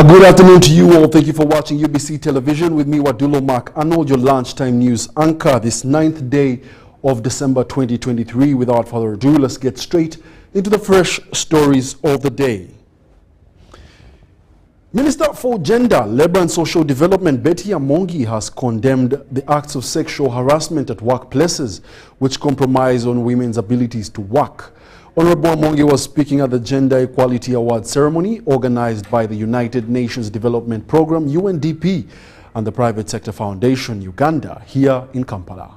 A good afternoon to you all. Thank you for watching UBC Television with me, Wadulo Arnold, your lunchtime news anchor this 9th day of December 2023. Without further ado, let's get straight into the fresh stories of the day. Minister for Gender, Labour and Social Development Betty Amongi has condemned the acts of sexual harassment at workplaces which compromise on women's abilities to work. Honorable Amongi was speaking at the Gender Equality Award ceremony organized by the United Nations Development Programme, UNDP, and the Private Sector Foundation, Uganda, here in Kampala.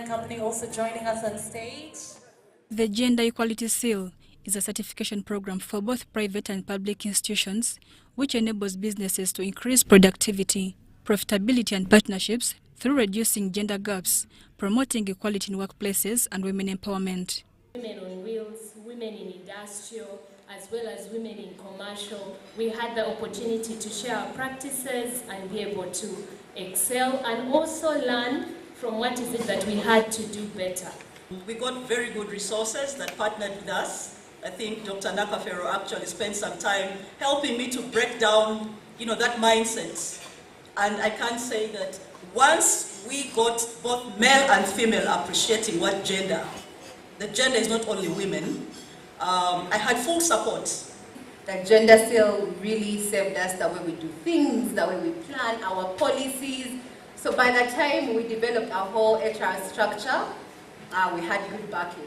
Company also joining us on stage. The Gender Equality Seal is a certification program for both private and public institutions which enables businesses to increase productivity, profitability and partnerships through reducing gender gaps, promoting equality in workplaces and women empowerment. Women on wheels, women in industrial, as well as women in commercial, we had the opportunity to share our practices and be able to excel and also learn from what is it that we had to do better. We got very good resources that partnered with us. I think Dr. Nakafero actually spent some time helping me to break down, that mindset. And I can say that once we got both male and female appreciating what the gender is not only women, I had full support. The gender seal really saved us the way we do things, the way we plan our policies. So by the time we developed our whole HR structure, we had good backing.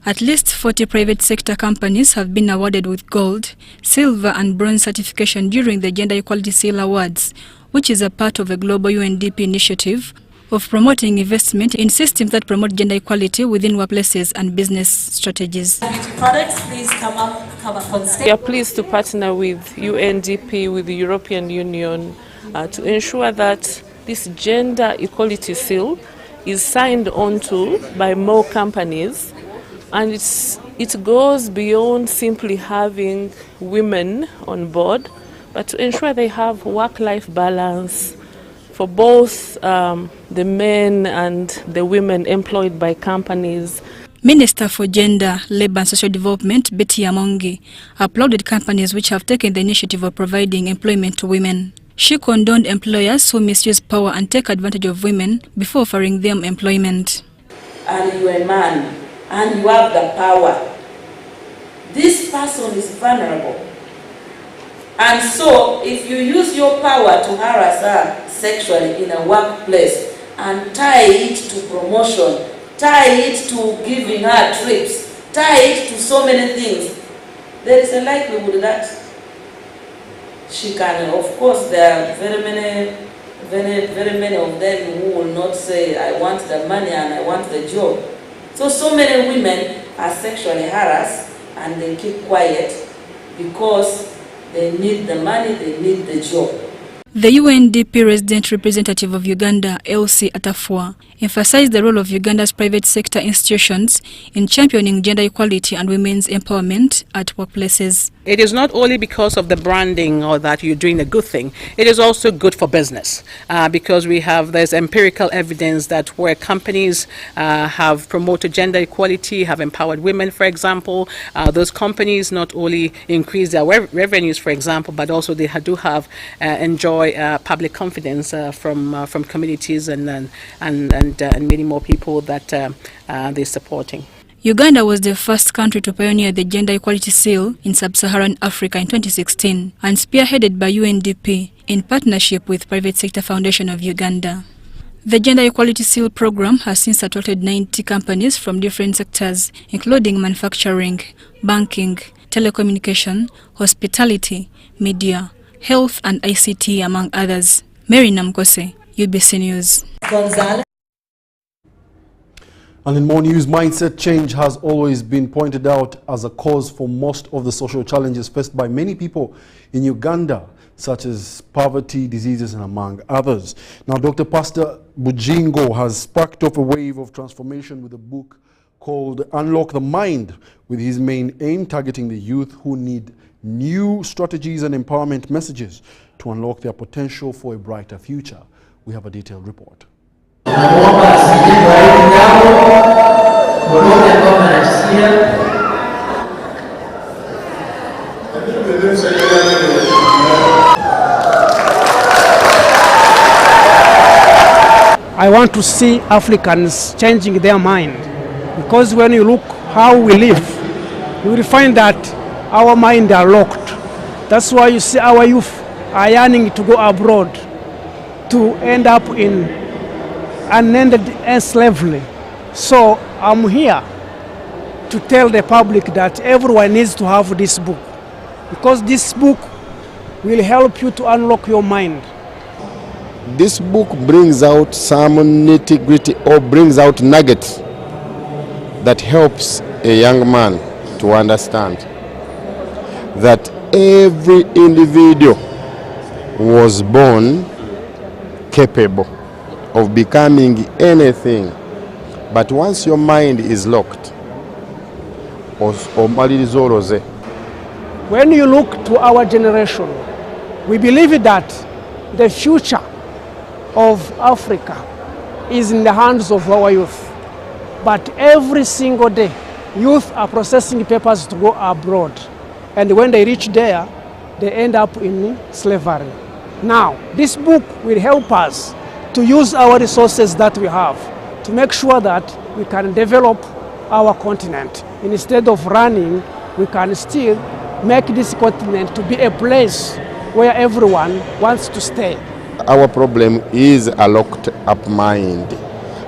At least 40 private sector companies have been awarded with gold, silver and bronze certification during the Gender Equality Seal Awards, which is a part of a global UNDP initiative of promoting investment in systems that promote gender equality within workplaces and business strategies. Beauty products, please come up on stage. We are pleased to partner with UNDP, with the European Union, to ensure that this Gender Equality Seal is signed onto by more companies, and it goes beyond simply having women on board, but to ensure they have work-life balance for both the men and the women employed by companies. Minister for Gender, Labour and Social Development Betty Amongi applauded companies which have taken the initiative of providing employment to women. She condoned employers who misuse power and take advantage of women before offering them employment. And you're a man and you have the power. This person is vulnerable. And so, if you use your power to harass her sexually in a workplace and tie it to promotion, tie it to giving her trips, tie it to so many things, there is a likelihood that she can, of course, there are very many of them who will not say, I want the money and I want the job. So many women are sexually harassed and they keep quiet because they need the money, they need the job. The UNDP resident representative of Uganda, Elsie Atafua, emphasized the role of Uganda's private sector institutions in championing gender equality and women's empowerment at workplaces. It is not only because of the branding or that you're doing a good thing, it is also good for business because there's empirical evidence that where companies have promoted gender equality, have empowered women, for example, those companies not only increase their revenues, for example, but also they do have enjoy public confidence from communities and many more people that they're supporting. Uganda was the first country to pioneer the Gender Equality Seal in Sub-Saharan Africa in 2016 and spearheaded by UNDP in partnership with Private Sector Foundation of Uganda. The Gender Equality Seal program has since attracted 90 companies from different sectors, including manufacturing, banking, telecommunication, hospitality, media, health and ICT, among others. Mary Namkose, UBC News. Gonzalez. And in more news, mindset change has always been pointed out as a cause for most of the social challenges faced by many people in Uganda, such as poverty, diseases, and among others. Now, Dr. Pastor Bujingo has sparked off a wave of transformation with a book called Unlock the Mind, with his main aim targeting the youth who need new strategies and empowerment messages to unlock their potential for a brighter future. We have a detailed report. I want to see Africans changing their mind, because when you look how we live, you will find that our minds are locked. That's why you see our youth are yearning to go abroad to end up in unended slavery. So I'm here to tell the public that everyone needs to have this book, because this book will help you to unlock your mind. This book brings out some nitty-gritty, or brings out nuggets that helps a young man to understand that every individual was born capable of becoming anything. But once your mind is locked, when you look to our generation, we believe that the future of Africa is in the hands of our youth. But every single day, youth are processing papers to go abroad. And when they reach there, they end up in slavery. Now, this book will help us to use our resources that we have to make sure that we can develop our continent. Instead of running, we can still make this continent to be a place where everyone wants to stay. Our problem is a locked up mind.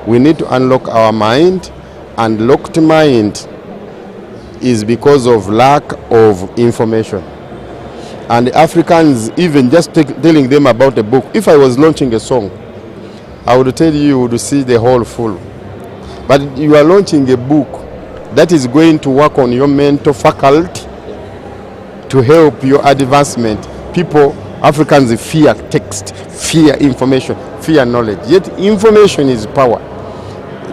We need to unlock our mind, and locked mind is because of lack of information. And Africans, even just telling them about a book, if I was launching a song, I would tell you to see the whole full. But you are launching a book that is going to work on your mental faculty to help your advancement. People, Africans fear text, fear information, fear knowledge. Yet information is power.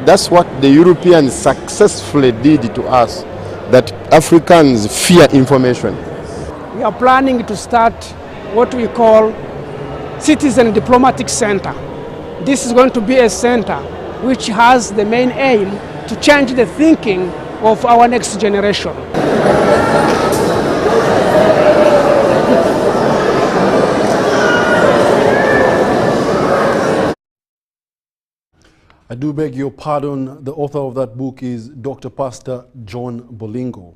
That's what the Europeans successfully did to us, that Africans fear information. We are planning to start what we call Citizen Diplomatic Center. This is going to be a center which has the main aim to change the thinking of our next generation. I do beg your pardon. The author of that book is Dr. Pastor John Bolingo.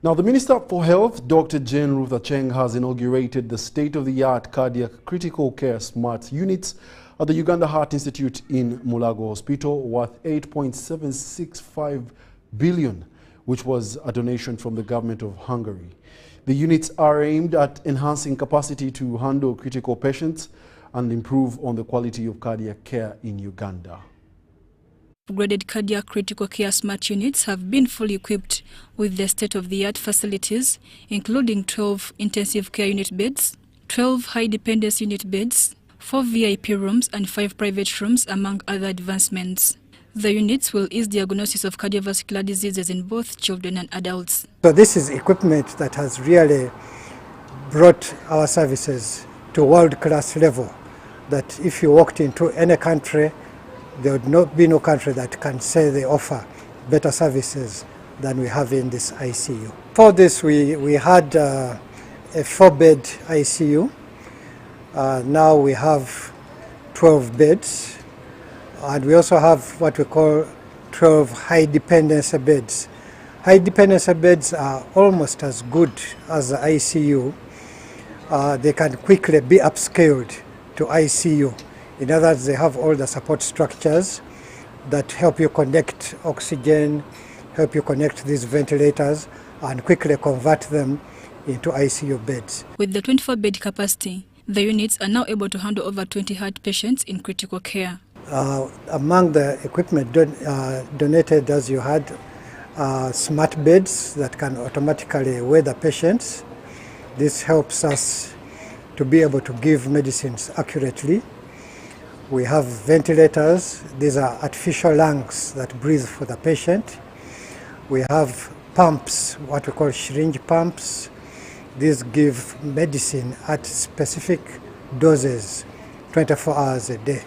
Now, the Minister for Health, Dr. Jane Ruth Acheng, has inaugurated the state-of-the-art cardiac critical care smart units at the Uganda Heart Institute in Mulago Hospital, worth 8.765 billion, which was a donation from the government of Hungary. The units are aimed at enhancing capacity to handle critical patients and improve on the quality of cardiac care in Uganda. Upgraded cardiac critical care smart units have been fully equipped with the state-of-the-art facilities, including 12 intensive care unit beds, 12 high-dependence unit beds, 4 VIP rooms and 5 private rooms, among other advancements. The units will ease diagnosis of cardiovascular diseases in both children and adults. So this is equipment that has really brought our services to world-class level, that if you walked into any country, there would not be no country that can say they offer better services than we have in this ICU. For this, we had a 4-bed ICU. Now we have 12 beds, and we also have what we call 12 high dependency beds. High dependency beds are almost as good as the ICU. They can quickly be upscaled to ICU. In other words, they have all the support structures that help you connect oxygen, help you connect these ventilators, and quickly convert them into ICU beds. With the 24-bed capacity, the units are now able to handle over 20 heart patients in critical care. Among the equipment donated, as you had, smart beds that can automatically weigh the patients. This helps us to be able to give medicines accurately. We have ventilators. These are artificial lungs that breathe for the patient. We have pumps, what we call syringe pumps. These give medicine at specific doses 24 hours a day,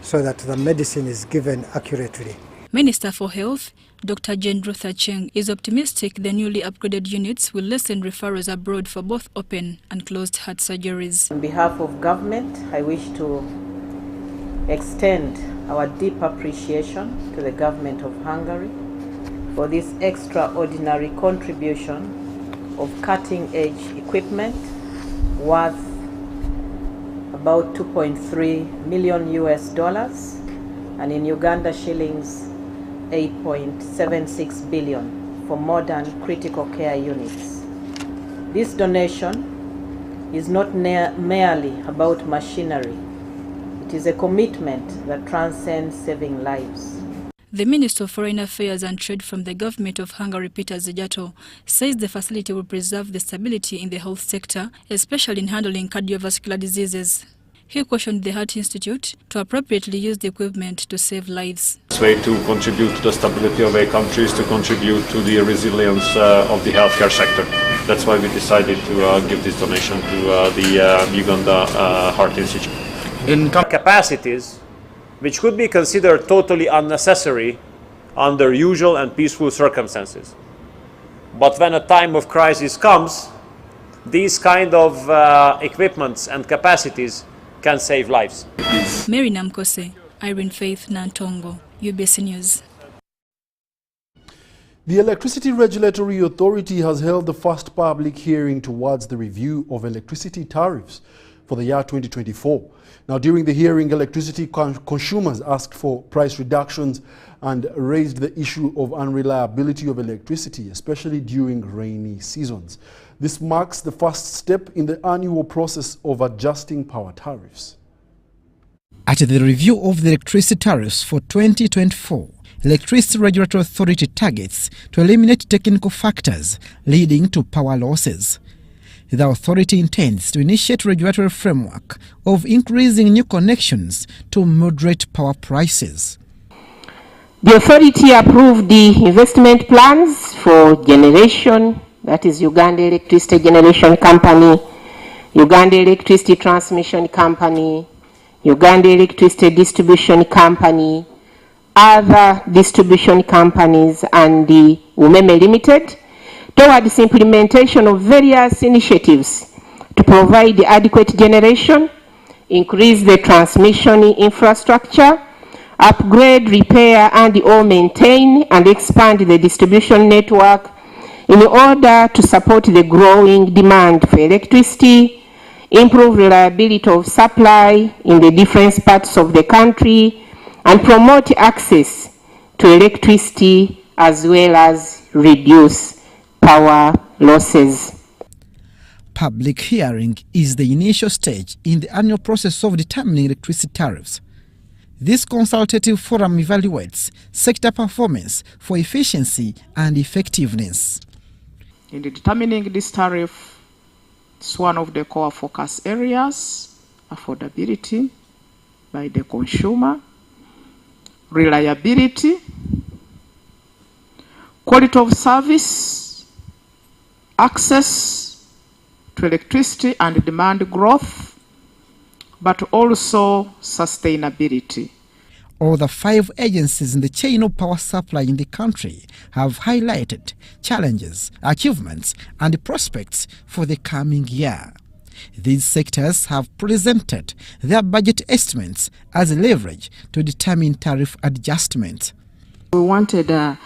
so that the medicine is given accurately. Minister for Health, Dr. Jane Ruther Cheng is optimistic the newly upgraded units will lessen referrals abroad for both open and closed heart surgeries. On behalf of government, I wish to extend our deep appreciation to the government of Hungary for this extraordinary contribution of cutting-edge equipment worth about 2.3 million US dollars, and in Uganda shillings 8.76 billion for modern critical care units. This donation is not merely about machinery. It is a commitment that transcends saving lives. The Minister of Foreign Affairs and Trade from the government of Hungary, Peter Zejato, says the facility will preserve the stability in the health sector, especially in handling cardiovascular diseases. He cautioned the Heart Institute to appropriately use the equipment to save lives. This way to contribute to the stability of a country is to contribute to the resilience of the healthcare sector. That's why we decided to give this donation to the Uganda Heart Institute. In capacities which could be considered totally unnecessary under usual and peaceful circumstances. But when a time of crisis comes, these kind of equipments and capacities can save lives. Mary Namkose, Irene Faith Nantongo, UBC News. The Electricity Regulatory Authority has held the first public hearing towards the review of electricity tariffs for the year 2024. Now, during the hearing, electricity consumers asked for price reductions and raised the issue of unreliability of electricity, especially during rainy seasons. This marks the first step in the annual process of adjusting power tariffs. At the review of the electricity tariffs for 2024, Electricity Regulatory Authority targets to eliminate technical factors leading to power losses. The authority intends to initiate a regulatory framework of increasing new connections to moderate power prices. The authority approved the investment plans for generation, that is Uganda Electricity Generation Company, Uganda Electricity Transmission Company, Uganda Electricity Distribution Company, other distribution companies, and the Umeme Limited, towards implementation of various initiatives to provide adequate generation, increase the transmission infrastructure, upgrade, repair, and/or maintain and expand the distribution network in order to support the growing demand for electricity, improve reliability of supply in the different parts of the country, and promote access to electricity as well as reduce power losses. Public hearing is the initial stage in the annual process of determining electricity tariffs. This consultative forum evaluates sector performance for efficiency and effectiveness. In determining this tariff, it's one of the core focus areas: affordability by the consumer, reliability, quality of service, access to electricity and demand growth, but also sustainability. All the 5 agencies in the chain of power supply in the country have highlighted challenges, achievements, and prospects for the coming year. These sectors have presented their budget estimates as leverage to determine tariff adjustments. We wanted an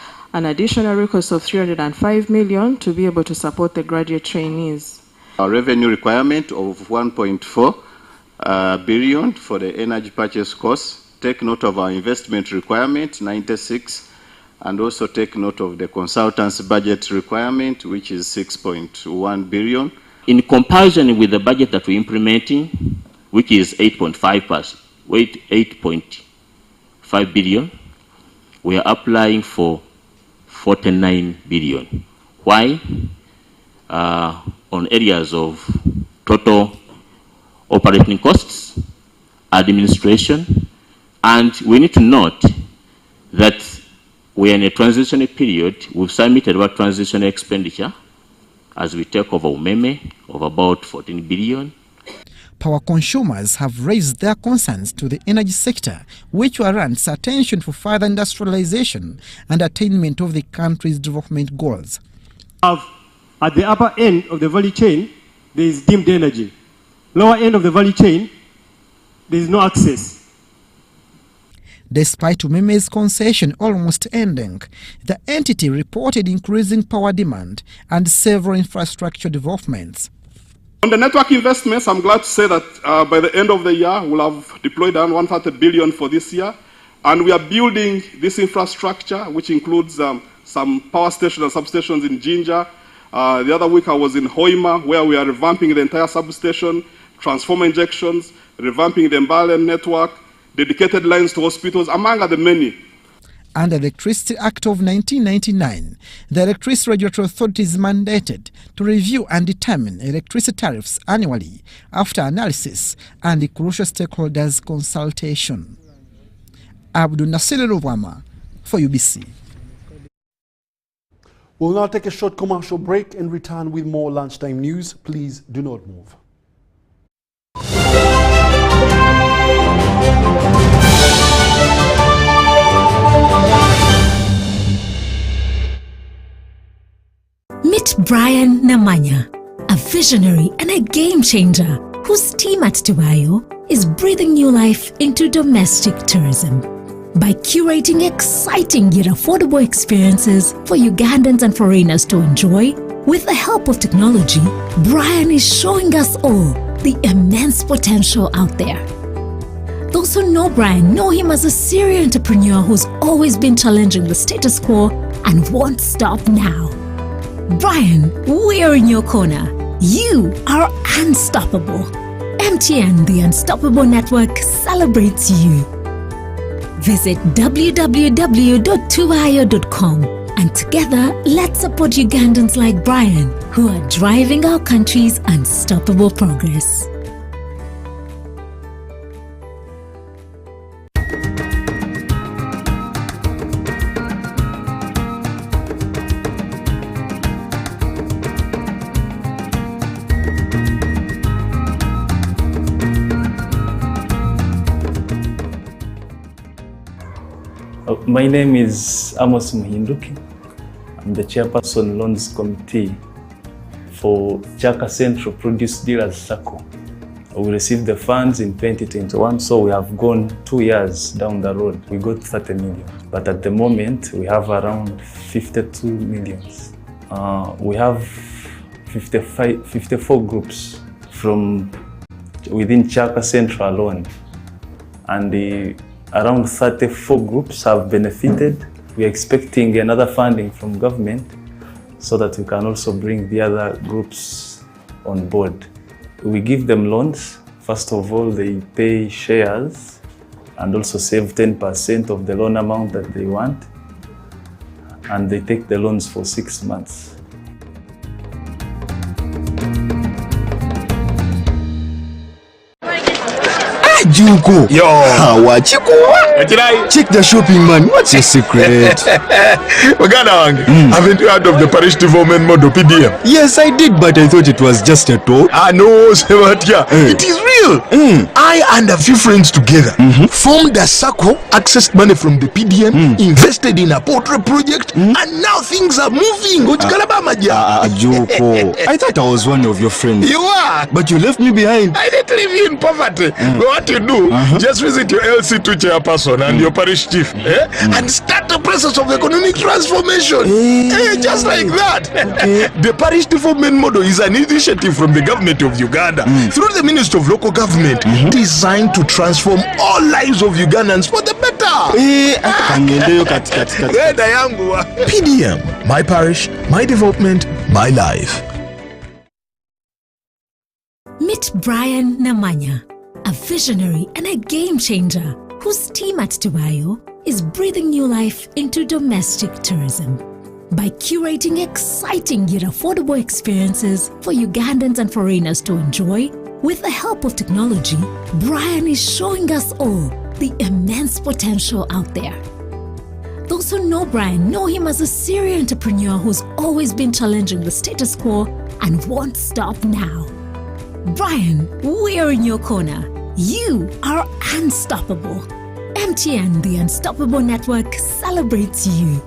additional request of 305 million to be able to support the graduate trainees. Our revenue requirement of 1.4 billion for the energy purchase costs. Take note of our investment requirement, 96, and also take note of the consultants' budget requirement, which is 6.1 billion. In comparison with the budget that we're implementing, which is 8.5 billion, we are applying for 49 billion. Why? On areas of total operating costs, administration, and we need to note that we are in a transitional period. We've submitted our transitional expenditure as we take over Umeme of about 14 billion. Power consumers have raised their concerns to the energy sector, which warrants attention for further industrialization and attainment of the country's development goals. At the upper end of the value chain, there is deemed energy. Lower end of the value chain, there is no access. Despite Umeme's concession almost ending, the entity reported increasing power demand and several infrastructure developments. On the network investments, I'm glad to say that by the end of the year, we'll have deployed around 130 billion for this year. And we are building this infrastructure, which includes some power stations and substations in Jinja. The other week I was in Hoima, where we are revamping the entire substation, transformer injections, revamping the Mbale network, dedicated lines to hospitals, among other many. Under the Electricity Act of 1999, the Electricity Regulatory Authority is mandated to review and determine electricity tariffs annually after analysis and the crucial stakeholders' consultation. Abdul Nasir Ruvama for UBC. We'll now take a short commercial break and return with more lunchtime news. Please do not move. Meet Brian Namanya, a visionary and a game changer whose team at Tubayo is breathing new life into domestic tourism. By curating exciting yet affordable experiences for Ugandans and foreigners to enjoy, with the help of technology, Brian is showing us all the immense potential out there. Those who know Brian know him as a serial entrepreneur who's always been challenging the status quo and won't stop now. Brian, we're in your corner. You are unstoppable. MTN, the Unstoppable Network, celebrates you. Visit www.tubayo.com and together let's support Ugandans like Brian who are driving our country's unstoppable progress. My name is Amos Muhinduki. I'm the chairperson loans committee for Chaka Central Produce Dealers Circle. We received the funds in 2021, so we have gone 2 years down the road. We got 30 million, but at the moment we have around 52 millions. We have 54 groups from within Chaka Central alone, and around 34 groups have benefited. We are expecting another funding from government so that we can also bring the other groups on board. We give them loans. First of all, they pay shares and also save 10% of the loan amount that they want, and they take the loans for 6 months. Junko. Yo. Check the shopping, man. What's your secret? Haven't you heard of the parish development model PDM? Yes, I did, but I thought it was just a talk. No, Sebatia. It is real. I and a few friends together formed a circle, accessed money from the PDM, invested in a portrait project, and now things are moving. Junko. I thought I was one of your friends. You are. But you left me behind. I didn't leave you in poverty. What you do, just visit your LC2 chairperson and your parish chief and start the process of economic transformation. Just like that. The parish development model is an initiative from the government of Uganda through the Ministry of Local Government designed to transform all lives of Ugandans for the better. PDM, my parish, my development, my life. Meet Brian Namanya, a visionary and a game changer whose team at Tubayo is breathing new life into domestic tourism. By curating exciting yet affordable experiences for Ugandans and foreigners to enjoy, with the help of technology, Brian is showing us all the immense potential out there. Those who know Brian know him as a serial entrepreneur who's always been challenging the status quo and won't stop now. Brian, we're in your corner. You are unstoppable. MTN, the Unstoppable Network, celebrates you.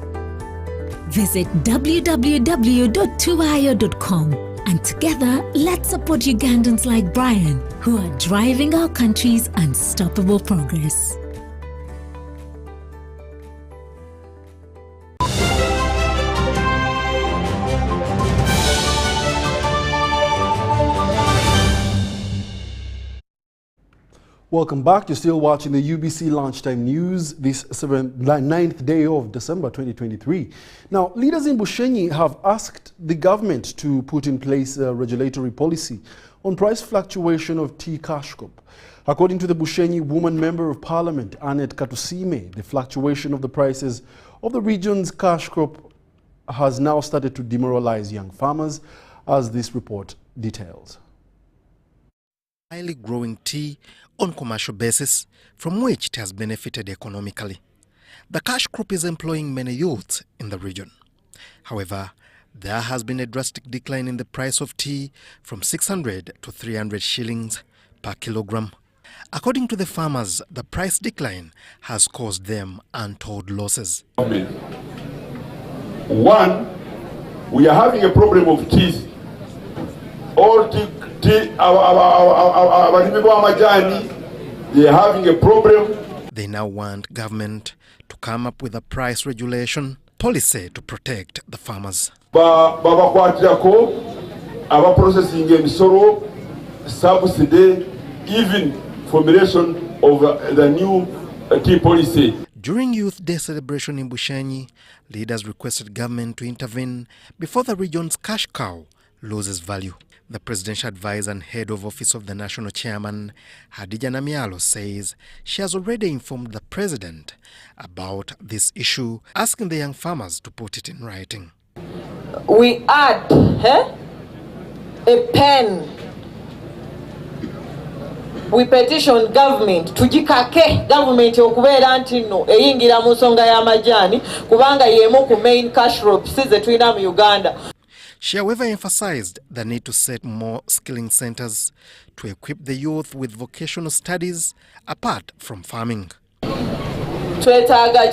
Visit www.tuayo.com and together, let's support Ugandans like Brian, who are driving our country's unstoppable progress. Welcome back. You're still watching the UBC Lunchtime News this 9th day of December 2023. Now, leaders in Bushenyi have asked the government to put in place a regulatory policy on price fluctuation of tea cash crop. According to the Bushenyi Woman Member of Parliament, Annette Katusime, the fluctuation of the prices of the region's cash crop has now started to demoralize young farmers, as this report details. Highly growing tea on commercial basis, from which it has benefited economically. The cash crop is employing many youths in the region. However, there has been a drastic decline in the price of tea from 600 to 300 shillings per kilogram. According to the farmers, the price decline has caused them untold losses. One, we are having a problem of tea. All tea, our they are having a problem. They now want government to come up with a price regulation policy to protect the farmers. Processing emisoro, subsidy, even formulation of the new tea policy. During Youth Day celebration in Bushenyi, leaders requested government to intervene before the region's cash cow loses value. The presidential advisor and head of office of the national chairman, Hadija Namialo, says she has already informed the president about this issue, asking the young farmers to put it in writing. We add a pen. We petition government tujikake government okubeera nti no eyingira mu nsonga y'amajani kubanga yemu ku main cash crops ze tulina mu Uganda. She, however, emphasized the need to set more skilling centers to equip the youth with vocational studies apart from farming. Twetaaga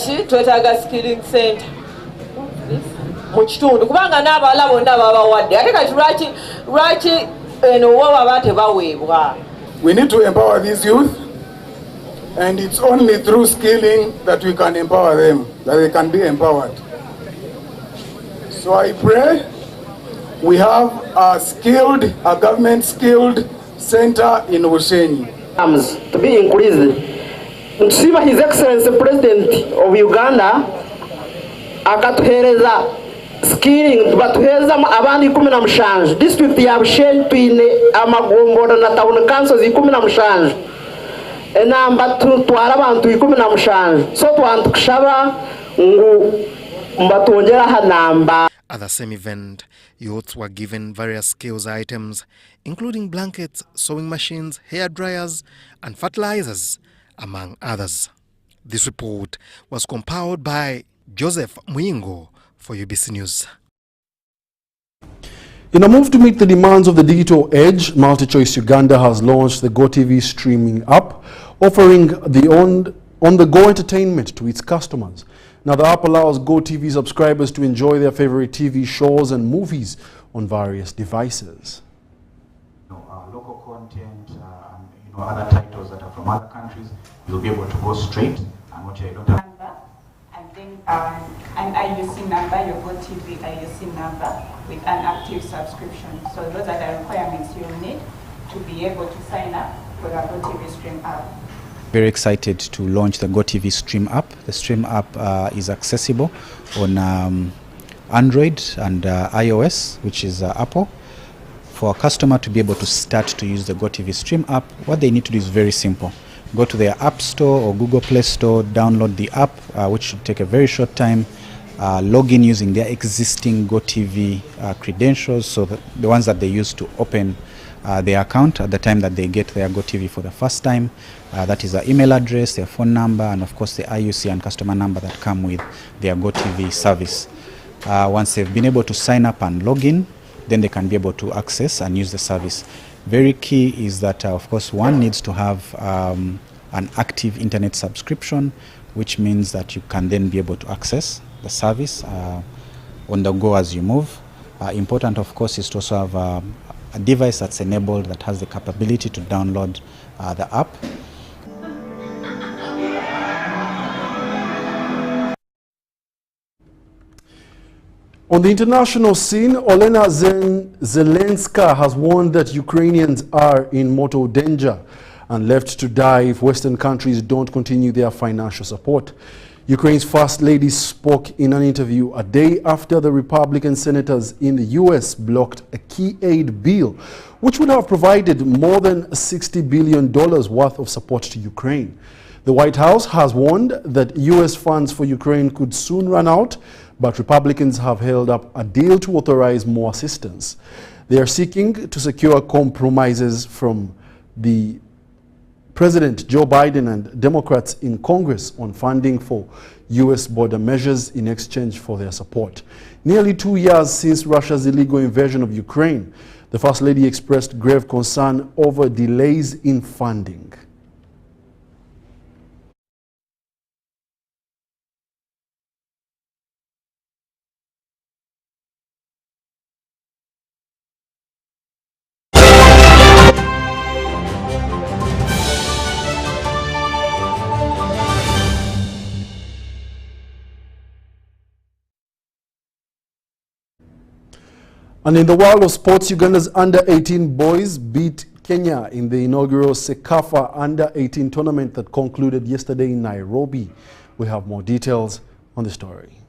skilling center mu kitundu kubanga n'abala bonna babawadde ate kati lwaki eno waba tebaweebwa. We need to empower these youth, and it's only through skilling that we can empower them, that they can be empowered. So I pray we have a government skilled center in Bushenyi. To be increased. Ntusiba His Excellency President of Uganda akatuhereza skilling tubatuheza abandi 17 district ya Bushenyi twine amagombora na town councils 17 enamba tutwara abantu 17 so twantukushaba ngu mbatongera hanamba. At the same event, youths were given various skills items, including blankets, sewing machines, hair dryers, and fertilizers, among others. This report was compiled by Joseph Mwingo for UBC News. In a move to meet the demands of the digital age, MultiChoice Uganda has launched the GoTV streaming app, offering the on-the-go entertainment to its customers. Now, the app allows GoTV subscribers to enjoy their favorite TV shows and movies on various devices. Local content and other titles that are from other countries, you'll be able to go straight and watch it. And then an IUC number, your GoTV IUC number with an active subscription. So those are the requirements you'll need to be able to sign up for the GoTV Stream app. Very excited to launch the GoTV Stream app. The Stream app is accessible on Android and iOS, which is Apple. For a customer to be able to start to use the GoTV Stream app, what they need to do is very simple. Go to their App Store or Google Play Store, download the app, which should take a very short time, log in using their existing GoTV credentials, so that the ones that they use to open their account at the time that they get their GoTV for the first time. That is their email address, their phone number, and of course the IUC and customer number that come with their GoTV service. Once they've been able to sign up and log in, then they can be able to access and use the service. Very key is that, of course, one needs to have an active internet subscription, which means that you can then be able to access the service on the go as you move. Important, of course, is to also have a device that's enabled that has the capability to download the app. On the international scene, Olena Zelenska has warned that Ukrainians are in mortal danger and left to die if Western countries don't continue their financial support. Ukraine's First Lady spoke in an interview a day after the Republican senators in the U.S. blocked a key aid bill, which would have provided more than $60 billion worth of support to Ukraine. The White House has warned that U.S. funds for Ukraine could soon run out, but Republicans have held up a deal to authorize more assistance. They are seeking to secure compromises from the President Joe Biden and Democrats in Congress on funding for U.S. border measures in exchange for their support. Nearly 2 years since Russia's illegal invasion of Ukraine, the First Lady expressed grave concern over delays in funding. And in the world of sports, Uganda's under-18 boys beat Kenya in the inaugural Sekafa under-18 tournament that concluded yesterday in Nairobi. We have more details on the story.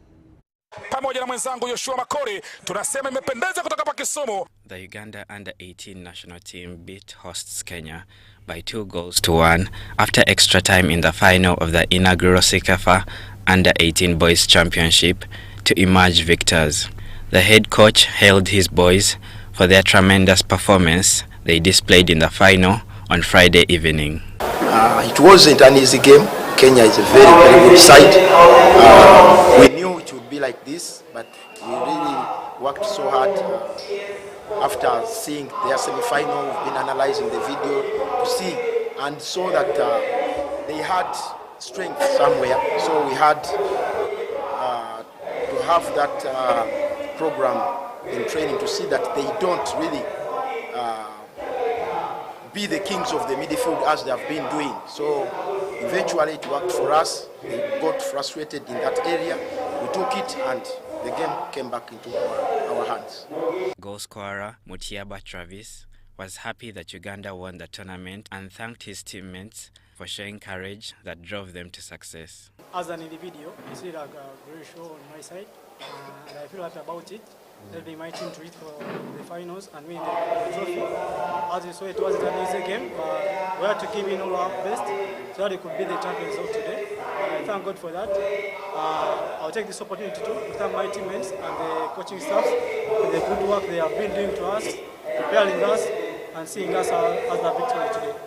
The Uganda under-18 national team beat hosts Kenya by 2-1 after extra time in the final of the inaugural Sekafa under-18 boys championship to emerge victors. The head coach hailed his boys for their tremendous performance they displayed in the final on Friday evening. It wasn't an easy game. Kenya is a very, very good side. We knew it would be like this, but we really worked so hard. After seeing their semi-final, we've been analyzing the video to see and saw that they had strength somewhere. So we had to have that program in training to see that they don't really be the kings of the midfield as they have been doing. So eventually it worked for us. They got frustrated in that area. We took it and the game came back into our hands. Goal scorer Mutiaba Travis was happy that Uganda won the tournament and thanked his teammates for showing courage that drove them to success. As an individual, it's really a great show on my side, and I feel happy about it. Helping my team to reach for the finals and win the trophy. As you saw, it wasn't an easy game, but we had to give in all our best so that it could be the champions of today. I thank God for that. I'll take this opportunity to thank my teammates and the coaching staff for the good work they have been doing to us, preparing us and seeing us as the victory today.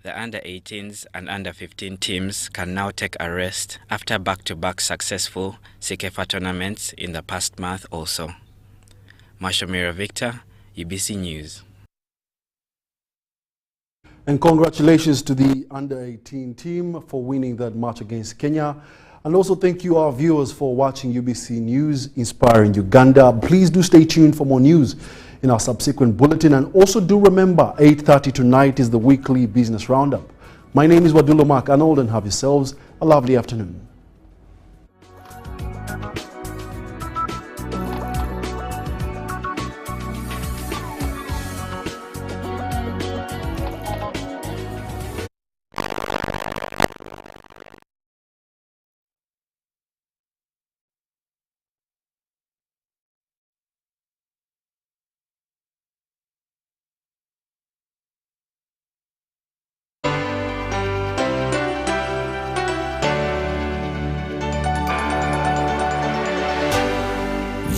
The under-18s and under-15 teams can now take a rest after back-to-back successful Sekafa tournaments in the past month also. Mashomira Victor, UBC News. And congratulations to the under-18 team for winning that match against Kenya. And also thank you, our viewers, for watching UBC News Inspiring Uganda. Please do stay tuned for more news in our subsequent bulletin, and also do remember 8:30 tonight is the weekly business roundup. My name is Wadulo Arnold, and have yourselves a lovely afternoon.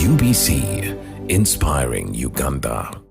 UBC, inspiring Uganda.